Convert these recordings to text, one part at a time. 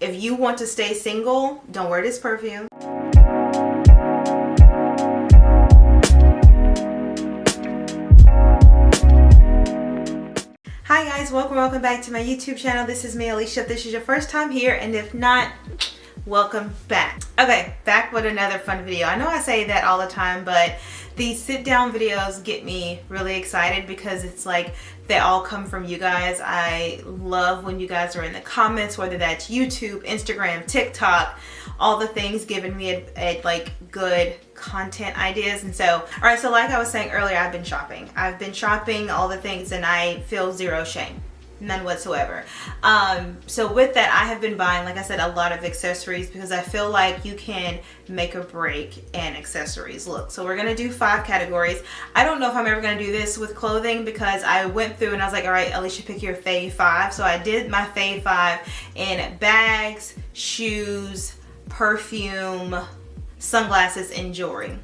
if you want to stay single, don't wear this perfume. Hi guys, welcome back to my YouTube channel. This is me, Alicia. If this is your first time here, and if not, welcome back. Okay, back with another fun video. I know I say that all the time, but these sit down videos get me really excited because it's like they all come from you guys. I love when you guys are in the comments, whether that's YouTube, Instagram, TikTok, all the things giving me a like good content ideas. And so, all right, so like I was saying earlier, I've been shopping all the things, and I feel zero shame. None whatsoever. So with that, I have been buying, like I said, a lot of accessories because I feel like you can make or break an accessories look. So we're gonna do 5 categories. I don't know if I'm ever gonna do this with clothing because I went through and I was like, all right, Alicia, pick your fave 5. So I did my fave 5 in bags, shoes, perfume, sunglasses, and jewelry.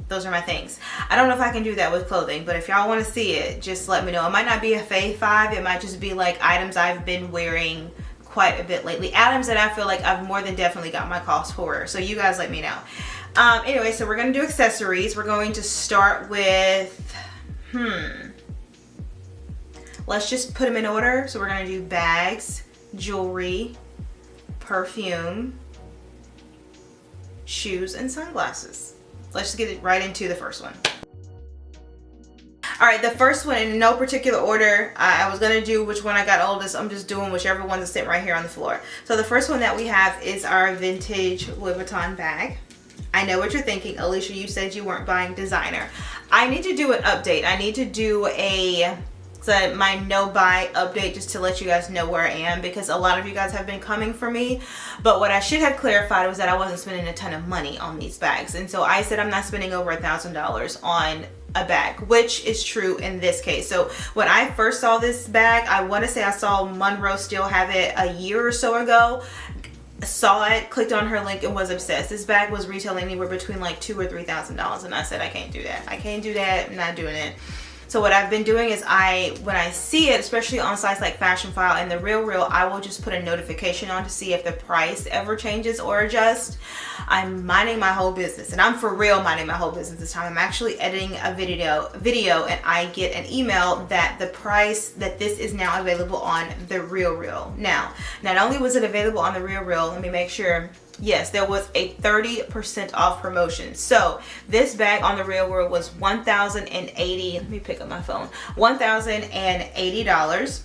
Those are my things. I don't know if I can do that with clothing, but if y'all want to see it, just let me know. It might not be a fave 5. It might just be like items I've been wearing quite a bit lately. Items that I feel like I've more than definitely got my cost for. So you guys let me know. Anyway, so we're going to do accessories. We're going to start with, let's just put them in order. So we're going to do bags, jewelry, perfume, shoes, and sunglasses. Let's just get it right into the first one. All right, the first one in no particular order. I was gonna do which one I got oldest. I'm just doing whichever one that's sitting right here on the floor. So the first one that we have is our vintage Louis Vuitton bag. I know what you're thinking, Alicia, you said you weren't buying designer. I need to do an update. I need to do my no buy update just to let you guys know where I am, because a lot of you guys have been coming for me. But what I should have clarified was that I wasn't spending a ton of money on these bags. And so I said I'm not spending over $1,000 on a bag, which is true in this case. So when I first saw this bag, I want to say I saw Monroe still have it a year or so ago. Saw it, clicked on her link, and was obsessed. This bag was retailing anywhere between like $2,000 or $3,000, and I said I can't do that. I can't do that. I'm not doing it. So what I've been doing is when I see it, especially on sites like Fashion File and The RealReal, I will just put a notification on to see if the price ever changes or adjusts. I'm minding my whole business, and I'm for real minding my whole business this time. I'm actually editing a video, and I get an email that the price that this is now available on The RealReal. Now, not only was it available on The RealReal, let me make sure. Yes, there was a 30% off promotion. So this bag on The RealReal was $1,080. Let me pick up my phone. $1,080.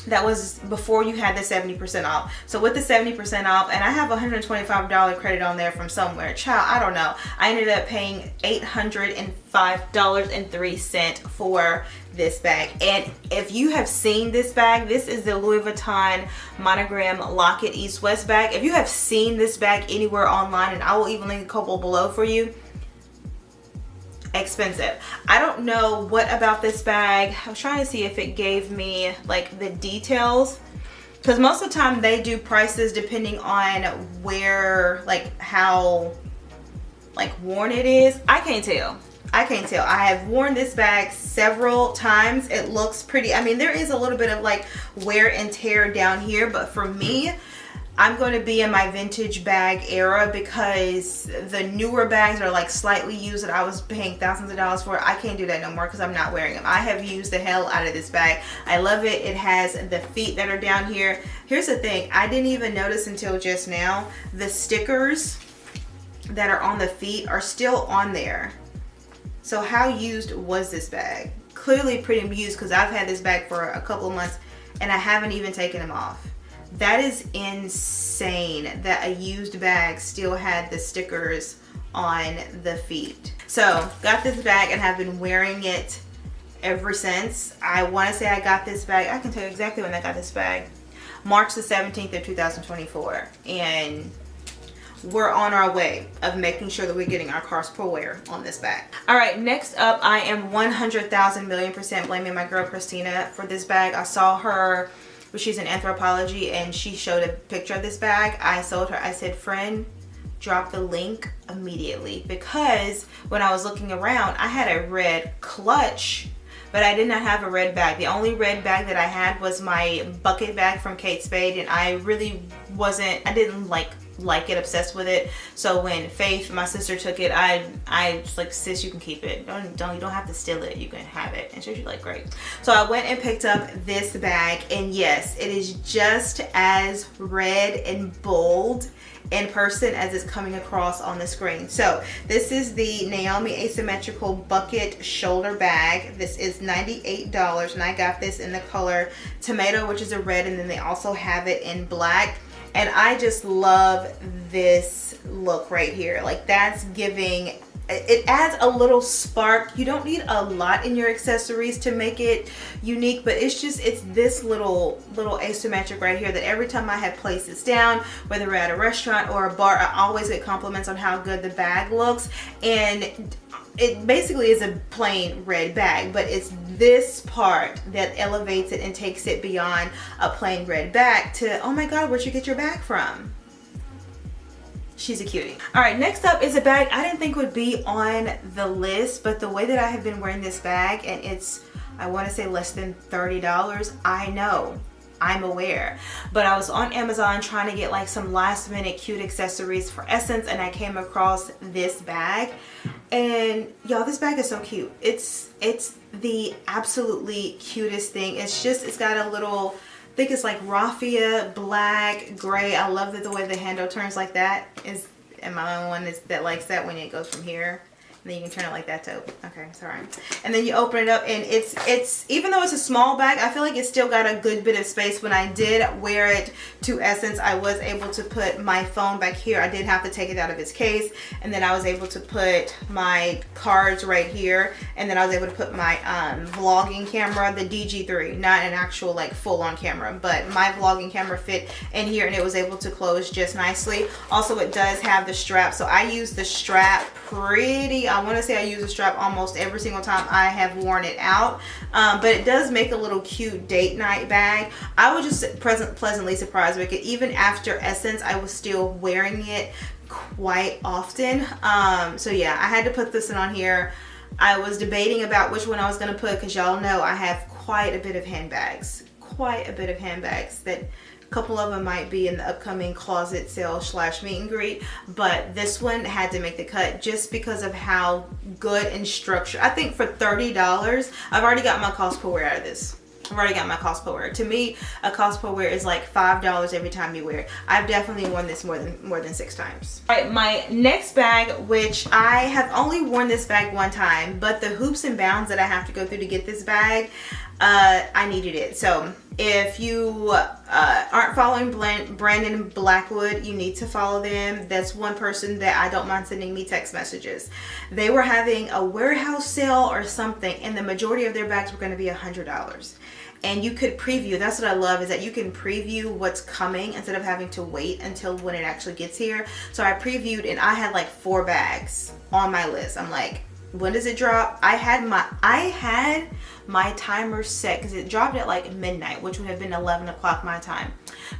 That was before you had the 70% off. So with the 70% off, and I have a $125 credit on there from somewhere. Child, I don't know. I ended up paying $805.03 for this bag. And if you have seen this bag, this is the Louis Vuitton monogram locket East West bag. If you have seen this bag anywhere online, and I will even link a couple below for you, expensive. I don't know what about this bag. I was trying to see if it gave me like the details, because most of the time they do prices depending on where, like how like worn it is. I can't tell. I have worn this bag several times. It looks pretty. I mean, there is a little bit of like wear and tear down here, but for me, I'm going to be in my vintage bag era, because the newer bags are like slightly used that I was paying thousands of dollars for. I can't do that no more because I'm not wearing them. I have used the hell out of this bag. I love it. It has the feet that are down here. Here's the thing. I didn't even notice until just now. The stickers that are on the feet are still on there. So how used was this bag? Clearly pretty used, because I've had this bag for a couple of months and I haven't even taken them off. That is insane that a used bag still had the stickers on the feet. So got this bag and have been wearing it ever since. I want to say I got this bag, I can tell you exactly when I got this bag, March the 17th of 2024. And we're on our way of making sure that we're getting our cost per wear on this bag. All right, next up, I am 100,000,000,000% blaming my girl Christina for this bag. I saw her, she's in anthropology, and she showed a picture of this bag. I told her, I said, friend, drop the link immediately, because when I was looking around, I had a red clutch, but I did not have a red bag. The only red bag that I had was my bucket bag from Kate Spade, and I really didn't like it, obsessed with it. So when Faith, my sister, took it, I was like, sis, you can keep it. You don't have to steal it. You can have it. And she was like, great. So I went and picked up this bag, and yes, it is just as red and bold in person as it's coming across on the screen. So this is the Naomi Asymmetrical Bucket Shoulder Bag. This is $98, and I got this in the color Tomato, which is a red, and then they also have it in black. And I just love this look right here. Like, that's giving, it adds a little spark. You don't need a lot in your accessories to make it unique, but it's this little asymmetric right here that every time I have placed this down, whether we're at a restaurant or a bar, I always get compliments on how good the bag looks. And it basically is a plain red bag, but it's this part that elevates it and takes it beyond a plain red bag to, oh my God, where'd you get your bag from? She's a cutie. All right, next up is a bag I didn't think would be on the list, but the way that I have been wearing this bag, and it's, I want to say less than $30, I know. I'm aware, but I was on Amazon trying to get like some last minute cute accessories for Essence, and I came across this bag, and y'all, this bag is so cute. It's the absolutely cutest thing. It's got a little, I think it's like raffia, black, gray. I love that the way the handle turns like that. Am I the only one that likes that when it goes from here? And then you can turn it like that to open. Okay, sorry. And then you open it up, and it's even though it's a small bag, I feel like it's still got a good bit of space. When I did wear it to Essence, I was able to put my phone back here. I did have to take it out of its case, and then I was able to put my cards right here, and then I was able to put my vlogging camera, the DG3, not an actual like full-on camera, but my vlogging camera fit in here, and it was able to close just nicely. Also, it does have the strap, so I use the strap I want to say I use the strap almost every single time I have worn it out, but it does make a little cute date night bag. I was just pleasantly surprised with it. Even after Essence, I was still wearing it quite often. So yeah, I had to put this one on here. I was debating about which one I was going to put, because y'all know I have quite a bit of handbags that a couple of them might be in the upcoming closet sale / meet and greet, but this one had to make the cut just because of how good and structured. I think for $30, I've already got my cost per wear out of this. I've already got my cost per wear. To me, a cost per wear is like $5 every time you wear it. I've definitely worn this more than 6 times. All right, my next bag, which I have only worn this bag one time, but the hoops and bounds that I have to go through to get this bag, I needed it. So if you aren't following Brandon Blackwood, you need to follow them. That's one person that I don't mind sending me text messages. They were having a warehouse sale or something, and the majority of their bags were going to be $100. And you could preview. That's what I love, is that you can preview what's coming instead of having to wait until when it actually gets here. So I previewed, and I had like 4 bags on my list. I'm like, when does it drop? I had my timer set because it dropped at like midnight, which would have been 11 o'clock my time.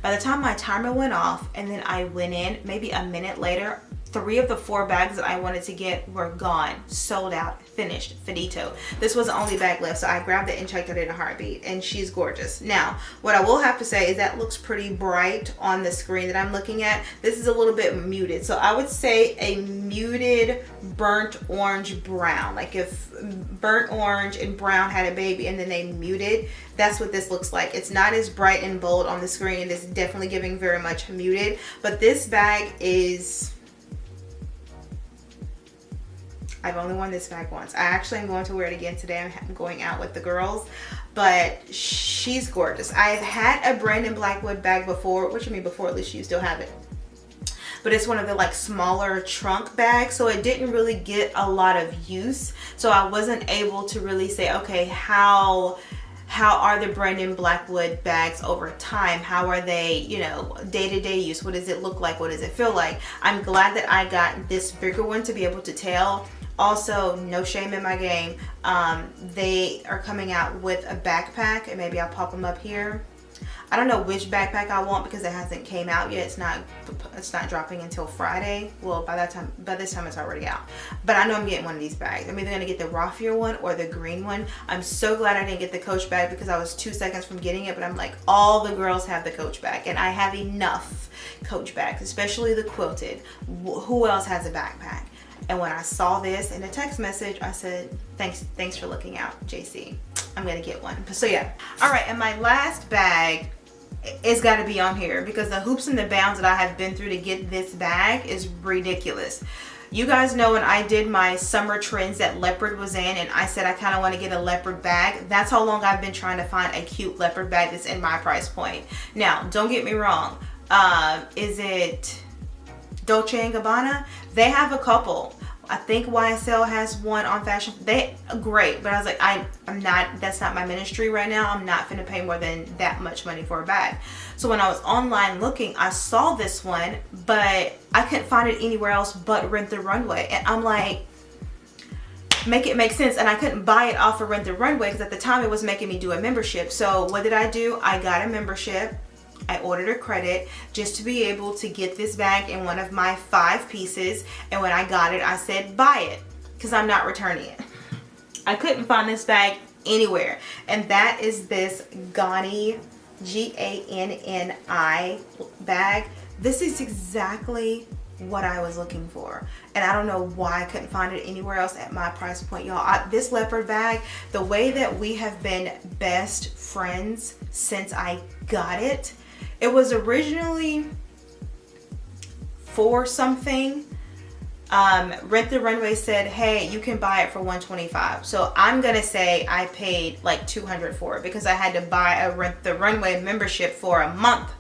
By the time my timer went off and then I went in, maybe a minute later, 3 of the 4 bags that I wanted to get were gone, sold out, finished, finito. This was the only bag left, so I grabbed it and checked it in a heartbeat, and she's gorgeous. Now, what I will have to say is that looks pretty bright on the screen that I'm looking at. This is a little bit muted, so I would say a muted burnt orange brown. Like if burnt orange and brown had a baby and then they muted, that's what this looks like. It's not as bright and bold on the screen, and it's definitely giving very much muted, but this bag is... I've only worn this bag once. I actually am going to wear it again today. I'm going out with the girls, but she's gorgeous. I've had a Brandon Blackwood bag before, which I mean before, at least you still have it. But it's one of the like smaller trunk bags, so it didn't really get a lot of use. So I wasn't able to really say, okay, how are the Brandon Blackwood bags over time? How are they, you know, day-to-day use? What does it look like? What does it feel like? I'm glad that I got this bigger one to be able to tell. Also, no shame in my game, they are coming out with a backpack, and maybe I'll pop them up here. I don't know which backpack I want because it hasn't came out yet. It's not dropping until Friday. Well, by this time it's already out. But I know I'm getting one of these bags. I'm either gonna get the raffier one or the green one. I'm so glad I didn't get the Coach bag because I was 2 seconds from getting it, but I'm like, all the girls have the Coach bag and I have enough Coach bags, especially the quilted. Who else has a backpack? And when I saw this in a text message, I said, thanks for looking out, JC. I'm gonna get one. So yeah. All right, and my last bag, it's got to be on here because the hoops and the bounds that I have been through to get this bag is ridiculous. You guys know when I did my summer trends that leopard was in, and I said I kind of want to get a leopard bag. That's how long I've been trying to find a cute leopard bag that's in my price point. Now, don't get me wrong. Is it Dolce & Gabbana? They have a couple. I think YSL has one on fashion. They great, but I was like, I'm not, that's not my ministry right now. I'm not gonna pay more than that much money for a bag. So when I was online looking, I saw this one, but I couldn't find it anywhere else but Rent the Runway. And I'm like, make it make sense. And I couldn't buy it off of Rent the Runway because at the time it was making me do a membership. So what did I do? I got a membership. I ordered a credit just to be able to get this bag in one of my 5 pieces. And when I got it, I said, buy it, because I'm not returning it. I couldn't find this bag anywhere. And that is this Ganni, Ganni bag. This is exactly what I was looking for. And I don't know why I couldn't find it anywhere else at my price point, y'all. This leopard bag, the way that we have been best friends since I got it, it was originally for something. Rent the Runway said, hey, you can buy it for $125. So I'm gonna say I paid like $200 for it because I had to buy a Rent the Runway membership for a month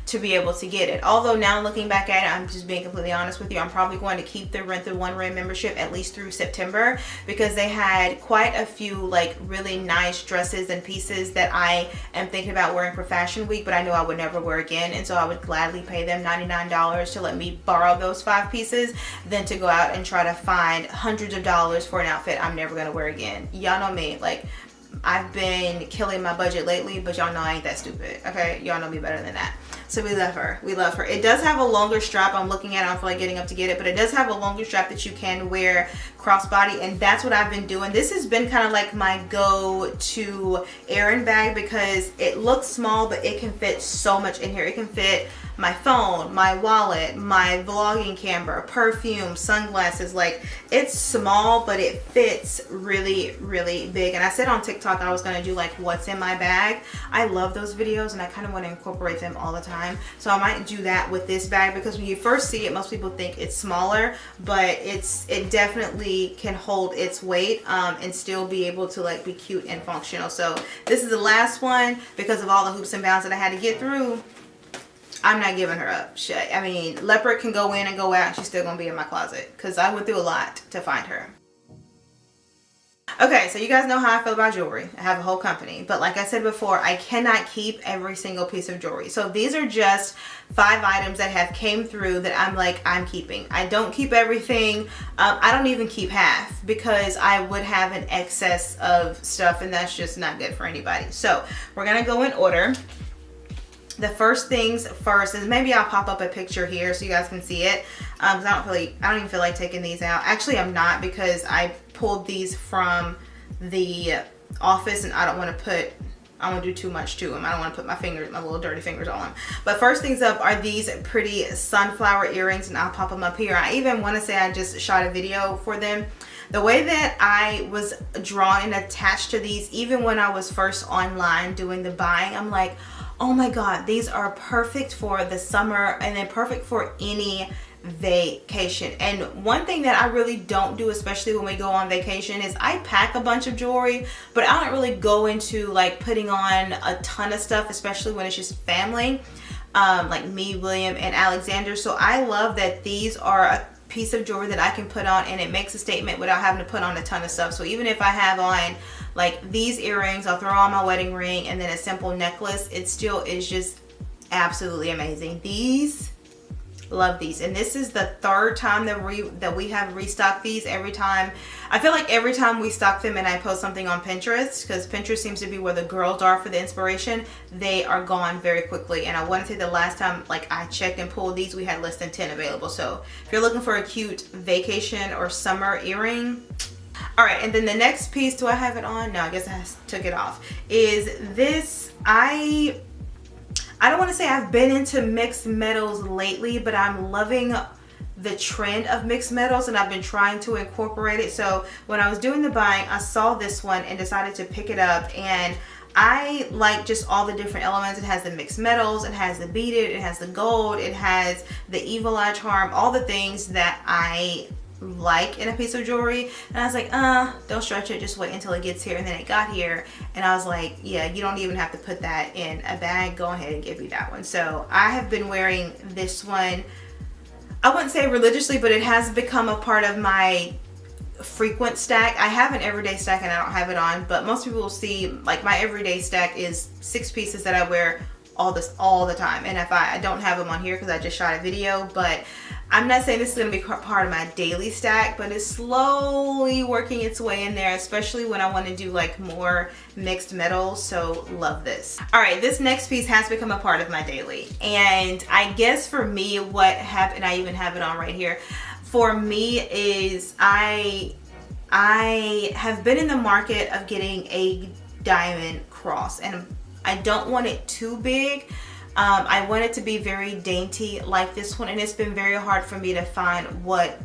to be able to get it. Although now looking back at it, I'm just being completely honest with you, I'm probably going to keep the Rent the Runway membership at least through September because they had quite a few like really nice dresses and pieces that I am thinking about wearing for Fashion Week, but I know I would never wear again. And so I would gladly pay them $99 to let me borrow those 5 pieces than to go out and try to find hundreds of dollars for an outfit I'm never gonna wear again. Y'all know me, like I've been killing my budget lately, but y'all know I ain't that stupid, okay? Y'all know me better than that. So we love her. We love her. It does have a longer strap. I'm looking at it. I don't feel like getting up to get it, but it does have a longer strap that you can wear crossbody, and that's what I've been doing. This has been kind of like my go-to errand bag because it looks small, but it can fit so much in here. It can fit my phone, my wallet, my vlogging camera, perfume, sunglasses. Like, it's small, but it fits really, really big. And I said on TikTok I was gonna do like what's in my bag. I love those videos and I kind of want to incorporate them all the time. So I might do that with this bag because when you first see it, most people think it's smaller, but it definitely can hold its weight and still be able to like be cute and functional. So this is the last one because of all the hoops and bounds that I had to get through. I'm not giving her up. I mean, leopard can go in and go out and she's still gonna be in my closet because I went through a lot to find her. Okay, so you guys know how I feel about jewelry. I have a whole company, but like I said before, I cannot keep every single piece of jewelry. So these are just 5 items that have came through that I'm like, I'm keeping. I don't keep everything. I don't even keep half because I would have an excess of stuff and that's just not good for anybody. So we're gonna go in order. The first things first is maybe I'll pop up a picture here so you guys can see it. Because I don't even feel like taking these out. Actually, I'm not because I pulled these from the office and I don't want to do too much to them. I don't want to put my little dirty fingers on them. But first things up are these pretty sunflower earrings and I'll pop them up here. I even want to say I just shot a video for them. The way that I was drawn and attached to these, even when I was first online doing the buying, I'm like, oh my God, these are perfect for the summer and then perfect for any vacation. And one thing that I really don't do, especially when we go on vacation, is I pack a bunch of jewelry, but I don't really go into like putting on a ton of stuff, especially when it's just family, like me, William, and Alexander. So I love that these are a piece of jewelry that I can put on and it makes a statement without having to put on a ton of stuff. So even if I have on like these earrings, I'll throw on my wedding ring and then a simple necklace, it still is just absolutely amazing. These love these. And this is the third time that we have restocked these. Every time, I feel like every time we stock them and I post something on Pinterest, because Pinterest seems to be where the girls are for the inspiration, they are gone very quickly. And I want to say the last time like I checked and pulled these, we had less than 10 available. So if you're looking for a cute vacation or summer earring. All right, and then the next piece, do I have it on? No, I guess I took it off, is this. I don't want to say I've been into mixed metals lately, but I'm loving the trend of mixed metals and I've been trying to incorporate it. So when I was doing the buying, I saw this one and decided to pick it up, and I like just all the different elements. It has the mixed metals, it has the beaded, it has the gold, it has the evil eye charm, all the things that I like in a piece of jewelry. And I was like, don't stretch it, just wait until it gets here. And then it got here and I was like, yeah, you don't even have to put that in a bag, go ahead and give me that one. So I have been wearing this one, I wouldn't say religiously, but it has become a part of my frequent stack. I have an everyday stack and I don't have it on, but most people will see like my everyday stack is 6 pieces that I wear all the time. And if I don't have them on here because I just shot a video, but I'm not saying this is going to be part of my daily stack, but it's slowly working its way in there, especially when I want to do like more mixed metals. So love this. All right, this next piece has become a part of my daily. And I guess for me, what happened, I even have it on right here, for me is I have been in the market of getting a diamond cross, and I don't want it too big. I want it to be very dainty like this one, and it's been very hard for me to find what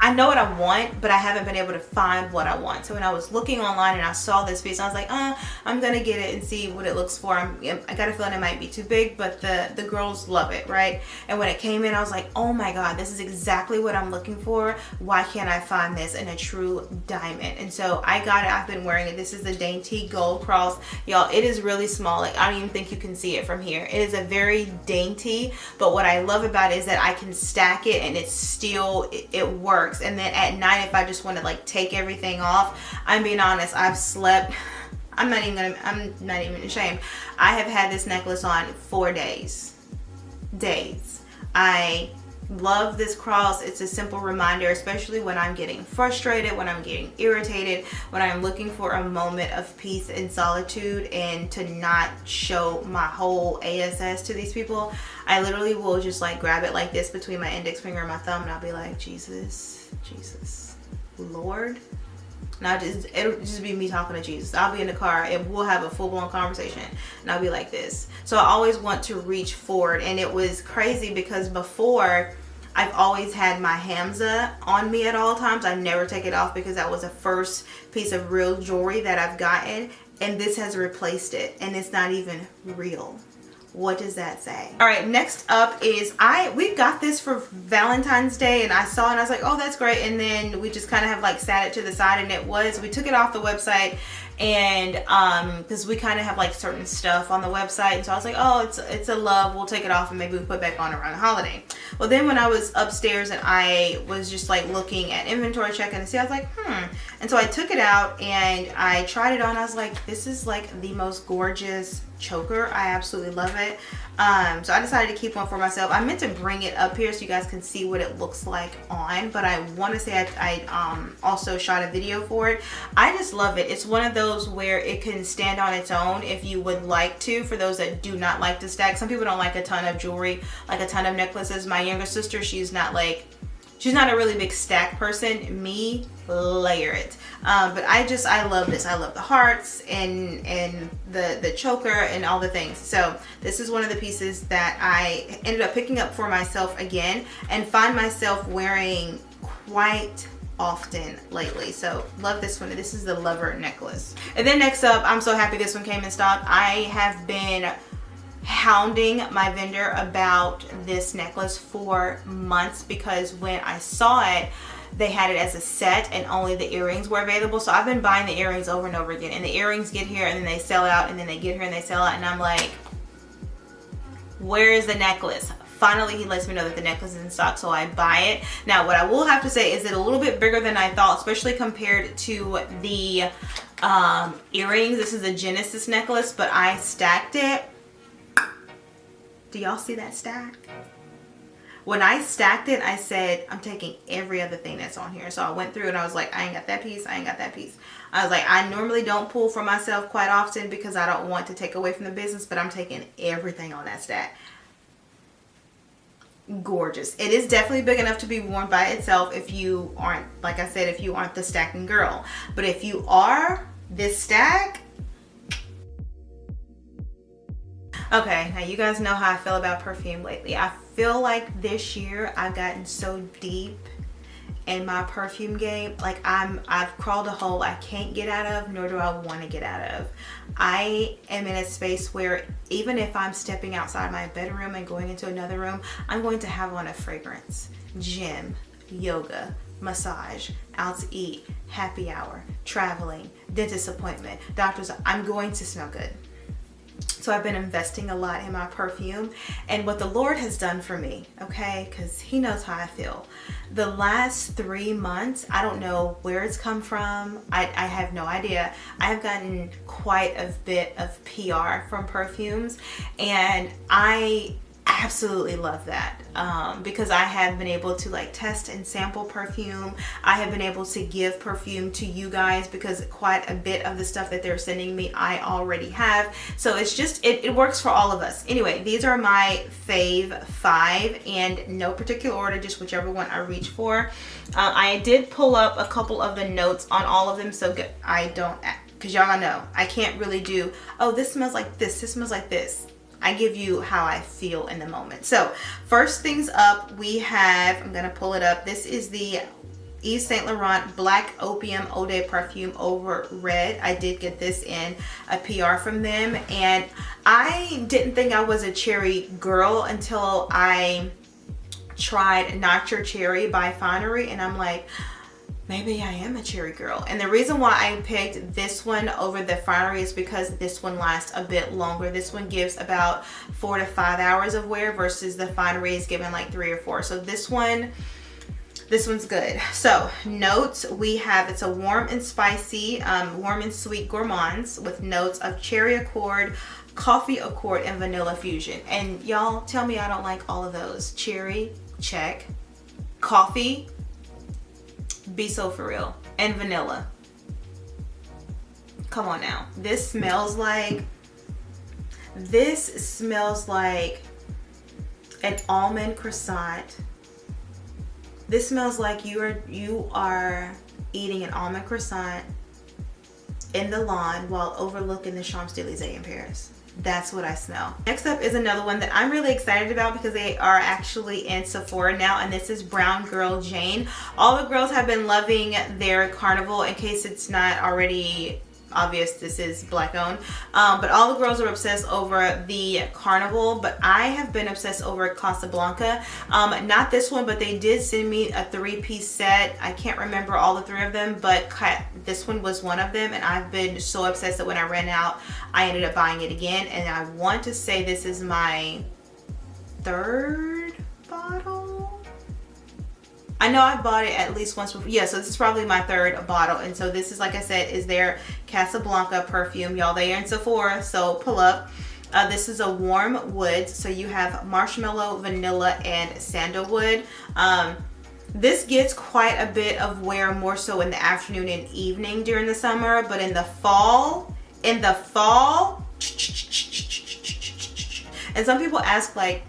I know what I want, but I haven't been able to find what I want. So when I was looking online and I saw this piece, I was like, I'm gonna get it and see what it looks for. I got a feeling it might be too big, but the girls love it, right? And when it came in, I was like, oh my God, this is exactly what I'm looking for. Why can't I find this in a true diamond? And so I got it. I've been wearing it. This is the dainty gold cross. Y'all, it is really small. Like, I don't even think you can see it from here. It is a very dainty, but what I love about it is that I can stack it and it's still, it works. And then at night, if I just want to like take everything off, I'm being honest, I've slept, I'm not even ashamed. I have had this necklace on 4 days. I love this cross. It's a simple reminder, especially when I'm getting frustrated, when I'm getting irritated, when I'm looking for a moment of peace and solitude and to not show my whole ASS to these people. I literally will just like grab it like this between my index finger and my thumb, and I'll be like, Jesus, Lord. Now it'll just be me talking to Jesus. I'll be in the car and we'll have a full-blown conversation and I'll be like this. So I always want to reach forward, and it was crazy because before I've always had my Hamza on me at all times. I never take it off because that was the first piece of real jewelry that I've gotten, and this has replaced it, and it's not even real. What does that say? All right, next up is we got this for Valentine's Day, and I saw it and I was like, oh, that's great. And then we just kind of have like sat it to the side, and we took it off the website, and because we kind of have like certain stuff on the website, and so I was like, oh, it's a love, we'll take it off and maybe we put back on around the holiday. Well, then when I was upstairs and I was just like looking at inventory, checking to see, I was like, and so I took it out and I tried it on. I was like, this is like the most gorgeous choker. I absolutely love it. So I decided to keep one for myself. I meant to bring it up here so you guys can see what it looks like on, but I want to say I also shot a video for it. I just love it. It's one of those where it can stand on its own if you would like to, for those that do not like to stack. Some people don't like a ton of jewelry, like a ton of necklaces. My younger sister, she's not a really big stack person. Me, layer it. But I love this. I love the hearts and the choker and all the things. So this is one of the pieces that I ended up picking up for myself again and find myself wearing quite often lately. So love this one. This is the Lover necklace. And then next up, I'm so happy this one came in stock. I have been hounding my vendor about this necklace for months because when I saw it, they had it as a set and only the earrings were available. So I've been buying the earrings over and over again, and the earrings get here and then they sell out, and then they get here and they sell out, and I'm like, where is the necklace? Finally, he lets me know that the necklace is in stock, so I buy it. Now, what I will have to say is it's a little bit bigger than I thought, especially compared to the earrings. This is a Genesis necklace, but I stacked it. Do y'all see that stack? When I stacked it, I said, I'm taking every other thing that's on here. So I went through and I was like, I ain't got that piece. I ain't got that piece. I was like, I normally don't pull for myself quite often because I don't want to take away from the business, but I'm taking everything on that stack. Gorgeous. It is definitely big enough to be worn by itself if you aren't, like I said, if you aren't the stacking girl. But if you are, this stack. Okay, now you guys know how I feel about perfume lately. I feel like this year I've gotten so deep in my perfume game. Like I've crawled a hole I can't get out of, nor do I want to get out of. I am in a space where even if I'm stepping outside my bedroom and going into another room, I'm going to have on a fragrance. Gym, yoga, massage, out to eat, happy hour, traveling, dentist appointment, doctor's. I'm going to smell good. So I've been investing a lot in my perfume, and what the Lord has done for me, okay, because he knows how I feel. The last 3 months, I don't know where it's come from. I have no idea. I have gotten quite a bit of PR from perfumes, and I absolutely love that because I have been able to like test and sample perfume. I have been able to give perfume to you guys because quite a bit of the stuff that they're sending me I already have. So it's just it works for all of us. Anyway, these are my fave 5 and no particular order, just whichever one I reach for. I did pull up a couple of the notes on all of them, so I don't, because y'all know I can't really do, oh, this smells like this smells like this. I give you how I feel in the moment. So first things up, we have, I'm gonna pull it up. This is the Yves Saint Laurent Black Opium Eau de Perfume over Red. I did get this in a PR from them, and I didn't think I was a cherry girl until I tried Not Your Cherry by Finery, and I'm like, maybe I am a cherry girl. And the reason why I picked this one over the Finery is because this one lasts a bit longer. This one gives about 4 to 5 hours of wear versus the Finery is given like 3 or 4. So this one's good. So notes, we have, it's a warm and spicy, warm and sweet gourmands with notes of cherry accord, coffee accord, and vanilla fusion. And y'all tell me I don't like all of those. Cherry, check. Coffee, be so for real. And vanilla. Come on now. This smells like an almond croissant. This smells like you are eating an almond croissant in the lawn while overlooking the Champs-Élysées in Paris. That's what I smell. Next up is another one that I'm really excited about because they are actually in Sephora now, and this is Brown Girl Jane. All the girls have been loving their Carnival. In case it's not already obvious, this is black owned, but all the girls are obsessed over the Carnival, but I have been obsessed over Casablanca. Not this one, but they did send me a 3-piece set. I can't remember all the 3 of them, but this one was one of them, and I've been so obsessed that when I ran out, I ended up buying it again, and I want to say this is my 3rd bottle. I know I've bought it at least once before. Yeah, so this is probably my 3rd bottle. And so this is, like I said, is their Casablanca perfume. Y'all, they are in Sephora, so pull up. This is a warm wood. So you have marshmallow, vanilla, and sandalwood. This gets quite a bit of wear more so in the afternoon and evening during the summer. But in the fall, and some people ask like,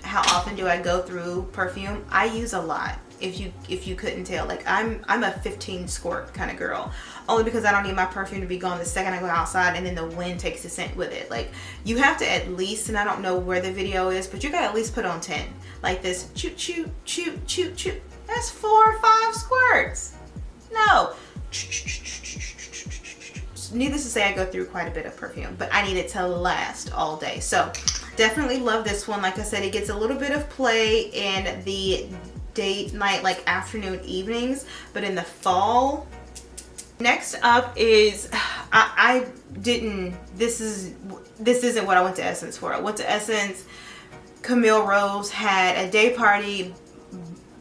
how often do I go through perfume? I use a lot. If you couldn't tell, like I'm a 15 squirt kind of girl, only because I don't need my perfume to be gone the second I go outside and then the wind takes the scent with it. Like you have to at least, and I don't know where the video is, but you gotta at least put on 10, like this, choo choo choo choo choo. That's 4 or 5 squirts. No. Needless to say, I go through quite a bit of perfume, but I need it to last all day. So definitely love this one. Like I said, it gets a little bit of play in the date night, like afternoon, evenings, but in the fall. Next up is this isn't what I went to Essence for. I went to Essence. Camille Rose had a day party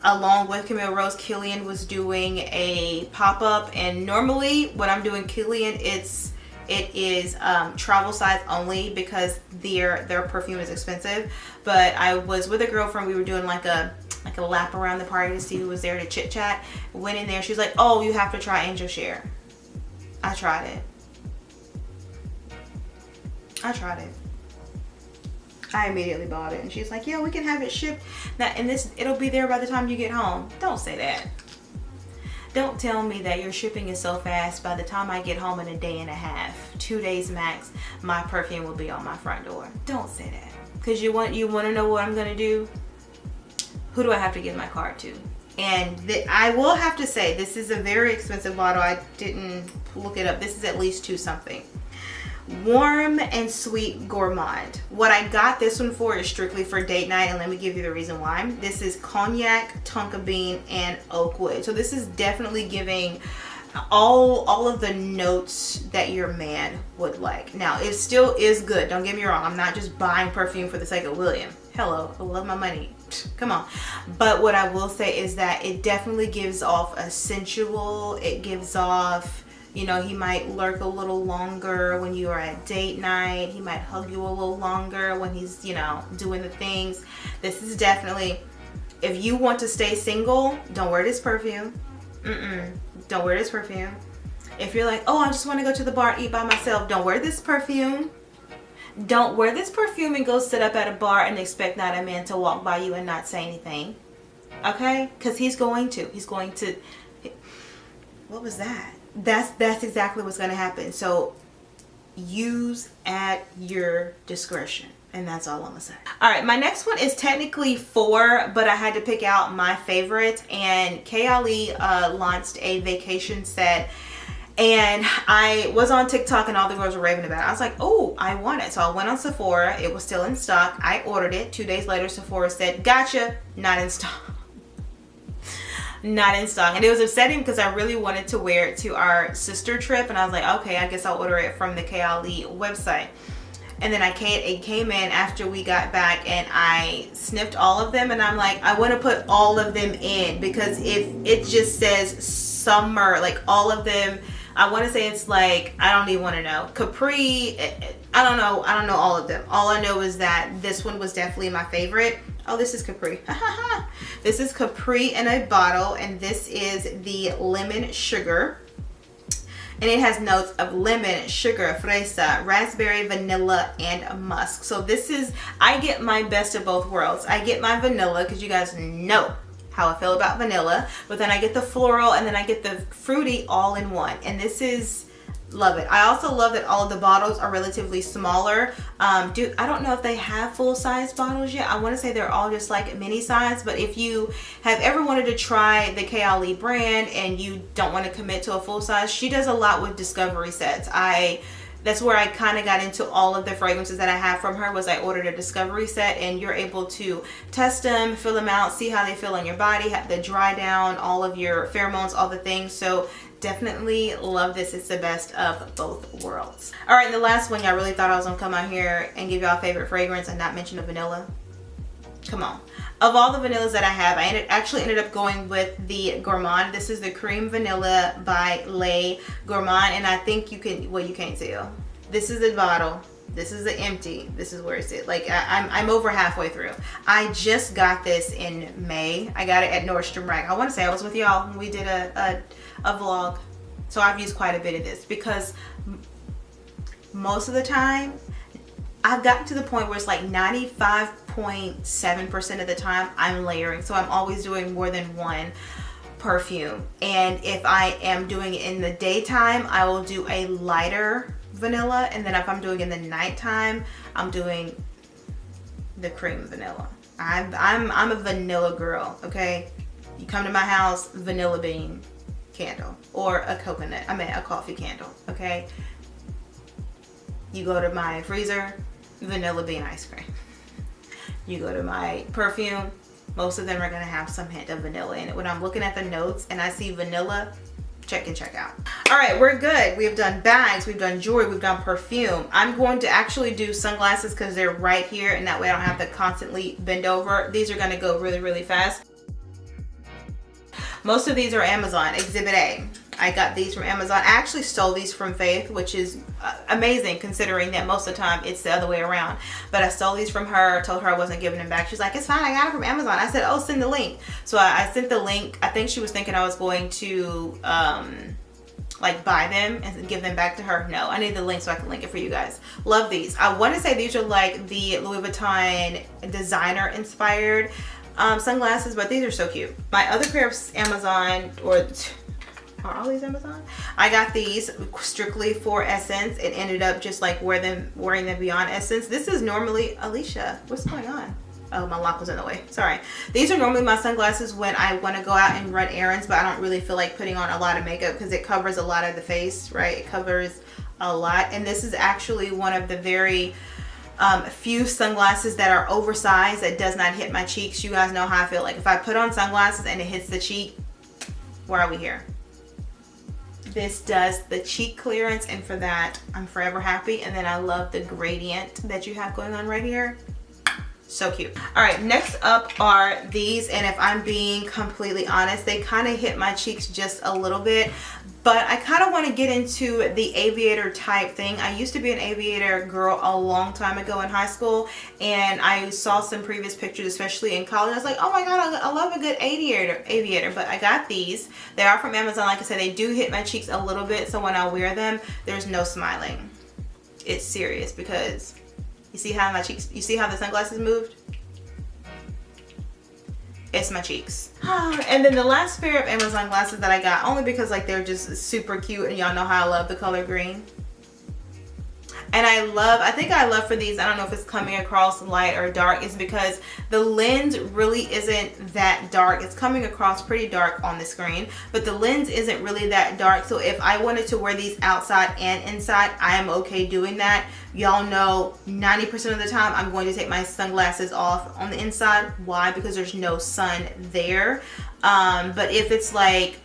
along with Camille Rose. Killian was doing a pop-up, and normally when I'm doing Killian, it's it is travel size only because their perfume is expensive. But I was with a girlfriend, we were doing like a lap around the party to see who was there to chit chat. Went in there, she's like, oh, you have to try Angel Share. I tried it. I immediately bought it, and she's like, yeah, we can have it shipped now, and it'll be there by the time you get home. Don't say that. Don't tell me that your shipping is so fast, by the time I get home in a day and a half, 2 days max, my perfume will be on my front door. Don't say that. Because you want to know what I'm going to do? Who do I have to give my card to? And I will have to say, this is a very expensive bottle. I didn't look it up. This is at least $2 something. Warm and Sweet Gourmand. What I got this one for is strictly for date night, and let me give you the reason why. This is cognac, tonka bean, and oak wood. So this is definitely giving all of the notes that your man would like. Now, it still is good. Don't get me wrong. I'm not just buying perfume for the sake of William. Hello, I love my money. Come on. But what I will say is that it definitely gives off a sensual, it gives off, you know, he might lurk a little longer when you are at date night. He might hug you a little longer when he's, you know, doing the things. This is definitely, if you want to stay single, don't wear this perfume. Don't wear this perfume. If you're like, oh, I just want to go to the bar and eat by myself, don't wear this perfume. Don't wear this perfume and go sit up at a bar and expect not a man to walk by you and not say anything. Okay? Because he's going to. What was that? That's exactly what's going to happen. So use at your discretion. And that's all I'm gonna say. All right, my next one is technically 4, but I had to pick out my favorite. And Kayali launched a vacation set, and I was on TikTok and all the girls were raving about it. I was like, oh, I want it. So I went on Sephora. It was still in stock. I ordered it. 2 days later, Sephora said, gotcha, not in stock. Not in stock. And it was upsetting because I really wanted to wear it to our sister trip, and I was like, okay, I guess I'll order it from the Kayali website. And then it came in after we got back, and I sniffed all of them, and I'm like, I want to put all of them in, because if it just says summer, like all of them, I want to say it's like, I don't even want to know, Capri, I don't know all of them. All I know is that this one was definitely my favorite. Oh, this is Capri. This is Capri in a bottle, and this is the lemon sugar. And it has notes of lemon, sugar, fresa, raspberry, vanilla, and musk. So this is, I get my best of both worlds. I get my vanilla, because you guys know how I feel about vanilla. But then I get the floral, and then I get the fruity all in one. And this is, love it. I also love that all of the bottles are relatively smaller. I don't know if they have full-size bottles yet. I want to say they're all just like mini size. But if you have ever wanted to try the Kayali brand and you don't want to commit to a full size, she does a lot with discovery sets. That's where I kind of got into all of the fragrances that I have from her. Was I ordered a discovery set, and you're able to test them, fill them out, see how they feel on your body, have the dry down, all of your pheromones, all the things. So definitely love this. It's the best of both worlds. All right, and the last one, y'all really thought I was gonna come out here and give y'all a favorite fragrance and not mention a vanilla? Come on. Of all the vanillas that I have, I actually ended up going with the Gourmand. This is the Cream Vanilla by Le Gourmand, and I think you can, well, you can't tell. This is the bottle. This is the empty. This is where it's at. Like, I'm over halfway through. I just got this in May. I got it at Nordstrom Rack. I want to say I was with y'all when we did a vlog. So I've used quite a bit of this, because most of the time I've gotten to the point where it's like 95.7% of the time I'm layering. So I'm always doing more than one perfume. And if I am doing it in the daytime, I will do a lighter vanilla. And then if I'm doing it in the nighttime, I'm doing the cream vanilla. I'm a vanilla girl, okay? You come to my house, vanilla bean candle, or a coffee candle, okay? You go to my freezer, vanilla bean ice cream. You go to my perfume, most of them are gonna have some hint of vanilla in it. When I'm looking at the notes and I see vanilla, check and check out. All right, we're good. We've done bags, we've done jewelry, we've done perfume. I'm going to actually do sunglasses because they're right here, and that way I don't have to constantly bend over. These are gonna go really, really fast. Most of these are Amazon, Exhibit A. I got these from Amazon. I actually stole these from Faith, which is amazing considering that most of the time it's the other way around. But I stole these from her, told her I wasn't giving them back. She's like, it's fine, I got them from Amazon. I said, oh, send the link. So I sent the link. I think she was thinking I was going to like buy them and give them back to her. No, I need the link so I can link it for you guys. Love these. I want to say these are like the Louis Vuitton designer inspired sunglasses, but these are so cute. My other pair of Amazon, or are all these Amazon? I got these strictly for Essence. It ended up just like wearing them beyond Essence. This is normally, Alicia, what's going on? Oh, my lock was in the way. Sorry. These are normally my sunglasses when I want to go out and run errands, but I don't really feel like putting on a lot of makeup because it covers a lot of the face, right? It covers a lot. And this is actually one of the very few sunglasses that are oversized that does not hit my cheeks. You guys know how I feel. Like if I put on sunglasses and it hits the cheek, why are we here? This does the cheek clearance, and for that I'm forever happy. And then I love the gradient that you have going on right here. So cute. All right, next up are these, and if I'm being completely honest, they kind of hit my cheeks just a little bit, but I kind of want to get into the aviator type thing. I used to be an aviator girl a long time ago in high school, and I saw some previous pictures, especially in college. I was like, oh my god, I love a good aviator. But I got these. They are from Amazon. Like I said, they do hit my cheeks a little bit, so when I wear them, there's no smiling. It's serious because you see how my cheeks, you see how the sunglasses moved? It's my cheeks. And then the last pair of Amazon glasses that I got, only because like they're just super cute, and y'all know how I love the color green. And I think I love for these, I don't know if it's coming across light or dark, is because the lens really isn't that dark. It's coming across pretty dark on the screen, but the lens isn't really that dark. So if I wanted to wear these outside and inside, I am okay doing that. Y'all know 90% of the time I'm going to take my sunglasses off on the inside. Why? Because there's no sun there. But if it's like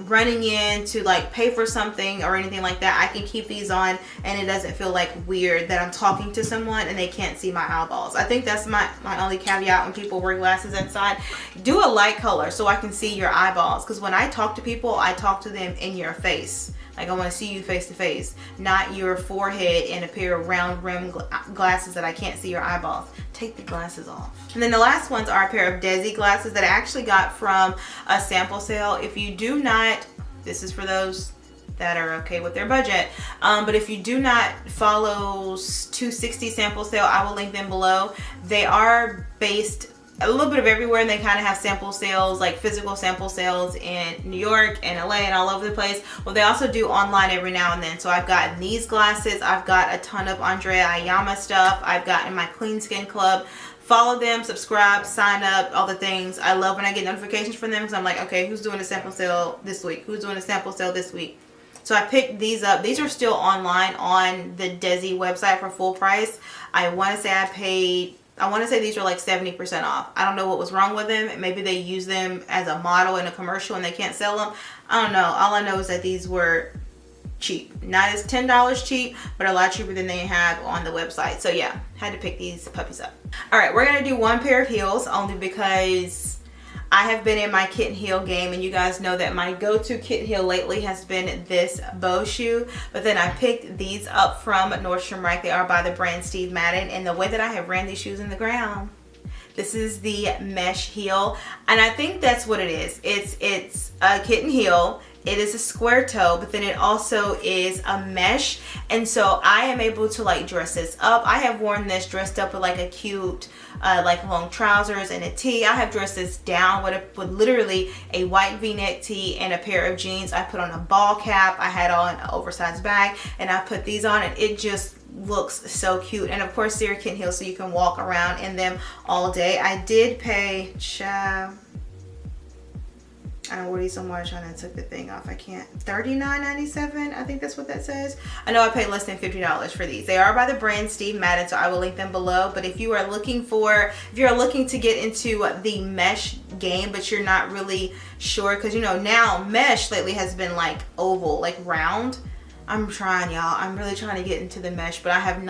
running in to like pay for something or anything like that, I can keep these on and it doesn't feel like weird that I'm talking to someone and they can't see my eyeballs. I think that's my only caveat when people wear glasses inside. Do a light color so I can see your eyeballs, because when I talk to people, I talk to them in your face. Like I want to see you face to face, not your forehead and a pair of round rim glasses that I can't see your eyeballs. Take the glasses off. And then the last ones are a pair of Desi glasses that I actually got from a sample sale. If you do not, this is for those that are okay with their budget, but if you do not follow 260 sample sale, I will link them below. They are based a little bit of everywhere, and they kind of have sample sales, like physical sample sales in New York and LA and all over the place. Well, they also do online every now and then. So I've gotten these glasses, I've got a ton of Andrea Ayama stuff, I've gotten my Clean Skin Club. Follow them, subscribe, sign up, all the things. I love when I get notifications from them because I'm like, okay, who's doing a sample sale this week? Who's doing a sample sale this week? So I picked these up. These are still online on the Desi website for full price. I want to say these are like 70% off. I don't know what was wrong with them. Maybe they use them as a model in a commercial and they can't sell them. I don't know. All I know is that these were cheap. Not as $10 cheap, but a lot cheaper than they have on the website. So yeah, had to pick these puppies up. All right, we're gonna do one pair of heels only because I have been in my kitten heel game, and you guys know that my go-to kitten heel lately has been this bow shoe, but then I picked these up from Nordstrom Rack. They are by the brand Steve Madden, and the way that I have ran these shoes in the ground, this is the mesh heel, and I think that's what it is. It's a kitten heel. It is a square toe, but then it also is a mesh, and so I am able to like dress this up. I have worn this dressed up with like a cute like long trousers and a tee. I have dressed this down with literally a white v-neck tee and a pair of jeans. I put on a ball cap, I had on an oversized bag, and I put these on, and it just looks so cute. And of course they're kitten heels, so you can walk around in them all day. I did pay, I wore these so much and I took the thing off. I can't. $39.97, I think that's what that says. I know I paid less than $50 for these. They are by the brand Steve Madden, so I will link them below. But if you are looking to get into the mesh game, but you're not really sure, because you know now mesh lately has been like oval, like round. I'm trying, y'all. I'm really trying to get into the mesh, but I have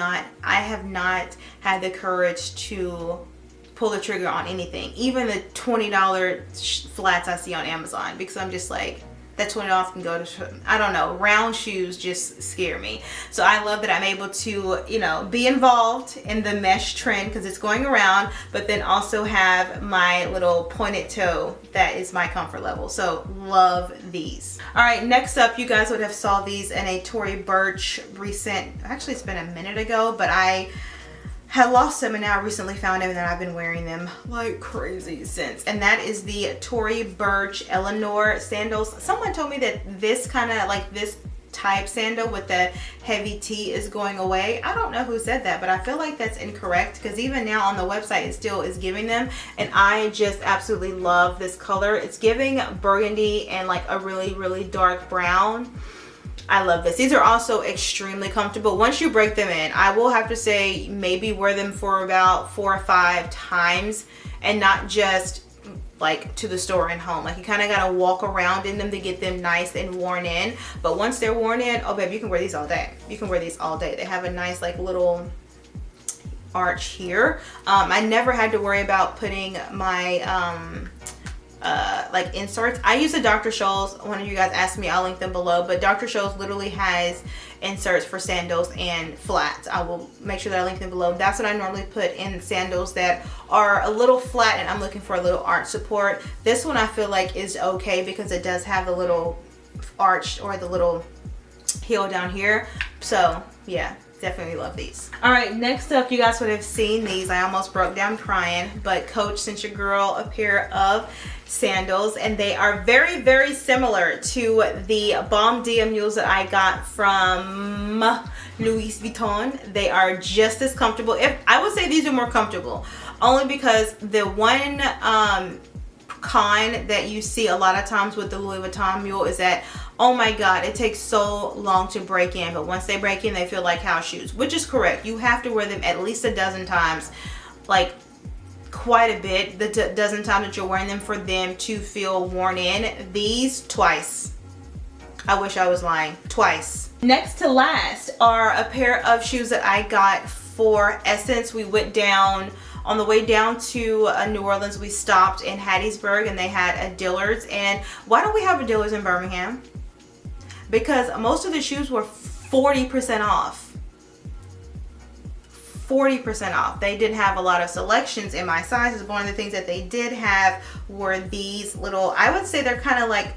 not had the courage to pull the trigger on anything, even the $20 flats I see on Amazon, because I'm just like, that $20 can go to, I don't know, round shoes just scare me. So I love that I'm able to, you know, be involved in the mesh trend because it's going around, but then also have my little pointed toe that is my comfort level. So love these. All right, next up, you guys would have saw these in a Tory Burch recent, actually it's been a minute ago, but I had lost them and now I recently found them and I've been wearing them like crazy since. And that is the Tory Burch Eleanor sandals. Someone told me that this kind of like this type sandal with the heavy T is going away. I don't know who said that, but I feel like that's incorrect because even now on the website it still is giving them, and I just absolutely love this color. It's giving burgundy and like a really, really dark brown. I love this. These are also extremely comfortable. Once you break them in, I will have to say maybe wear them for about 4 or 5 times and not just like to the store and home. Like you kind of got to walk around in them to get them nice and worn in. But once they're worn in, oh babe, you can wear these all day. You can wear these all day. They have a nice like little arch here. I never had to worry about putting my like inserts. I use a Dr. Scholl's. One of you guys asked me, I'll link them below, but Dr. Scholl's literally has inserts for sandals and flats. I will make sure that I link them below. That's what I normally put in sandals that are a little flat and I'm looking for a little arch support. This one I feel like is okay because it does have the little arch or the little heel down here. So yeah, definitely love these. All right, next up, you guys would have seen these. I almost broke down crying, but Coach sent your girl a pair of sandals, and they are very, very similar to the Bomb Dia mules that I got from Louis Vuitton. They are just as comfortable. If I would say these are more comfortable, only because the one con that you see a lot of times with the Louis Vuitton mule is that, oh my god, it takes so long to break in, but once they break in they feel like house shoes, which is correct. You have to wear them at least a dozen times, like quite a bit, the dozen times that you're wearing them for them to feel worn in. These, twice. I wish I was lying. Twice. Next to last are a pair of shoes that I got for Essence. We went down, on the way down to New Orleans, we stopped in Hattiesburg and they had a Dillard's. And why don't we have a Dillard's in Birmingham? Because most of the shoes were 40% off. 40% off. They didn't have a lot of selections in my sizes. One of the things that they did have were these little, I would say they're kind of like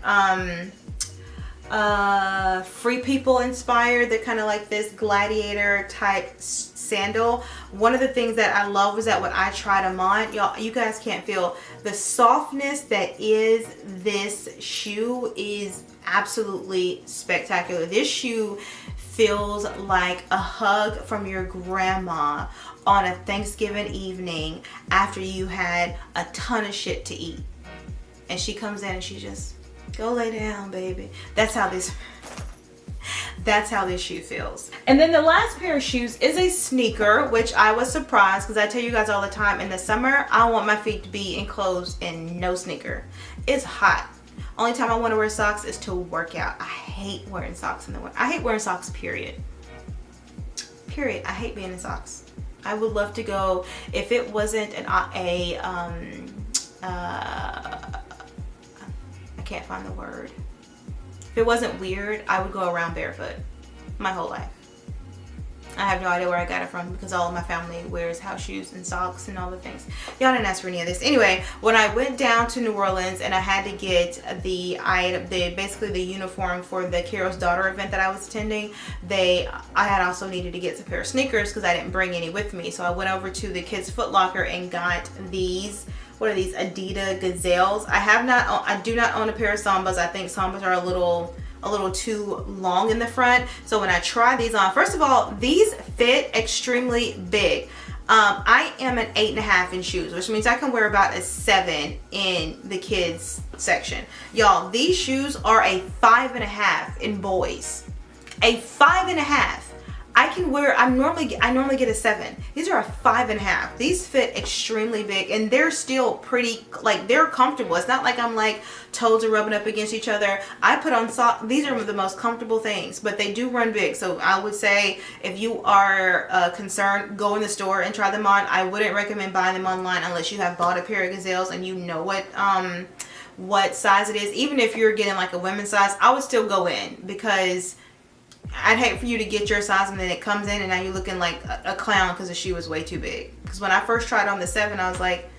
Free People inspired. They're kind of like this gladiator type sandal. One of the things that I love was that when I tried them on, y'all, you guys can't feel the softness that is this shoe is absolutely spectacular. This shoe feels like a hug from your grandma on a Thanksgiving evening after you had a ton of shit to eat. And she comes in and she just, go lay down, baby. That's how this shoe feels. And then the last pair of shoes is a sneaker, which I was surprised because I tell you guys all the time, in the summer, I want my feet to be enclosed in no sneaker. It's hot. Only time I want to wear socks is to work out. I hate wearing socks in the winter. I hate wearing socks, period. Period. I hate being in socks. I would love to go, if it wasn't I can't find the word. If it wasn't weird, I would go around barefoot my whole life. I have no idea where I got it from because all of my family wears house shoes and socks and all the things. Y'all didn't ask for any of this. Anyway, when I went down to New Orleans and I had to get basically the uniform for the Carol's Daughter event that I was attending, I had also needed to get a pair of sneakers because I didn't bring any with me. So I went over to the Kids Foot Locker and got these. What are these? Adidas Gazelles. I do not own a pair of Sambas. I think Sambas are a little too long in the front. So when I try these on, first of all, these fit extremely big. I am an 8.5 in shoes, which means I can wear about a 7 in the kids section. Y'all, these shoes are a 5.5 in boys. A 5.5. I normally get a 7. These are a 5.5. These fit extremely big and they're still pretty, like, they're comfortable. It's not like I'm like toes are rubbing up against each other. I put on socks. These are the most comfortable things, but they do run big. So I would say if you are concerned, go in the store and try them on. I wouldn't recommend buying them online unless you have bought a pair of Gazelles and you know what size it is. Even if you're getting like a women's size, I would still go in, because I'd hate for you to get your size and then it comes in and now you're looking like a clown because the shoe was way too big. Because when I first tried on the 7, I was like,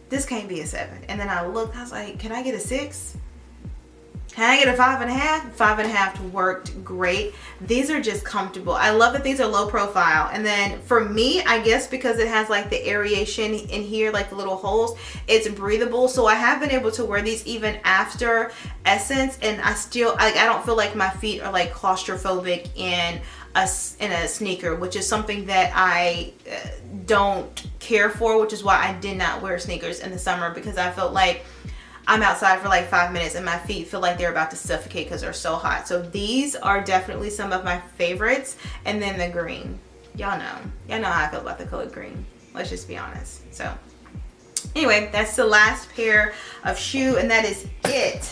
this can't be a 7. And then I looked, I was like, can I get a 6? Can I get a 5.5? 5.5 worked great. These are just comfortable. I love that these are low profile. And then for me, I guess because it has like the aeration in here, like the little holes, it's breathable. So I have been able to wear these even after Essence, and I don't feel like my feet are like claustrophobic in a sneaker, which is something that I don't care for, which is why I did not wear sneakers in the summer, because I felt like I'm outside for like 5 minutes and my feet feel like they're about to suffocate because they're so hot. So these are definitely some of my favorites. And then the green, y'all know how I feel about the color green, let's just be honest. So anyway, that's the last pair of shoe, and that is it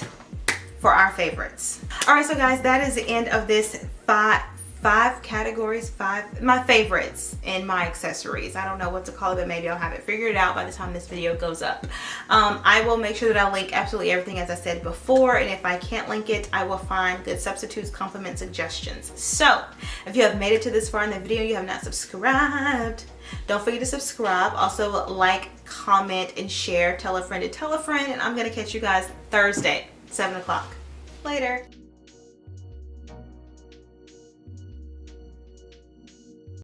for our favorites. All right, so guys, that is the end of this five categories, my favorites in my accessories. I don't know what to call it, but maybe I'll have it figured out by the time this video goes up. I will make sure that I link absolutely everything as I said before, and if I can't link it, I will find good substitutes, compliment suggestions. So if you have made it to this far in the video, you have not subscribed, don't forget to subscribe. Also like, comment, and share. Tell a friend to tell a friend, and I'm gonna catch you guys Thursday, 7 o'clock. Later.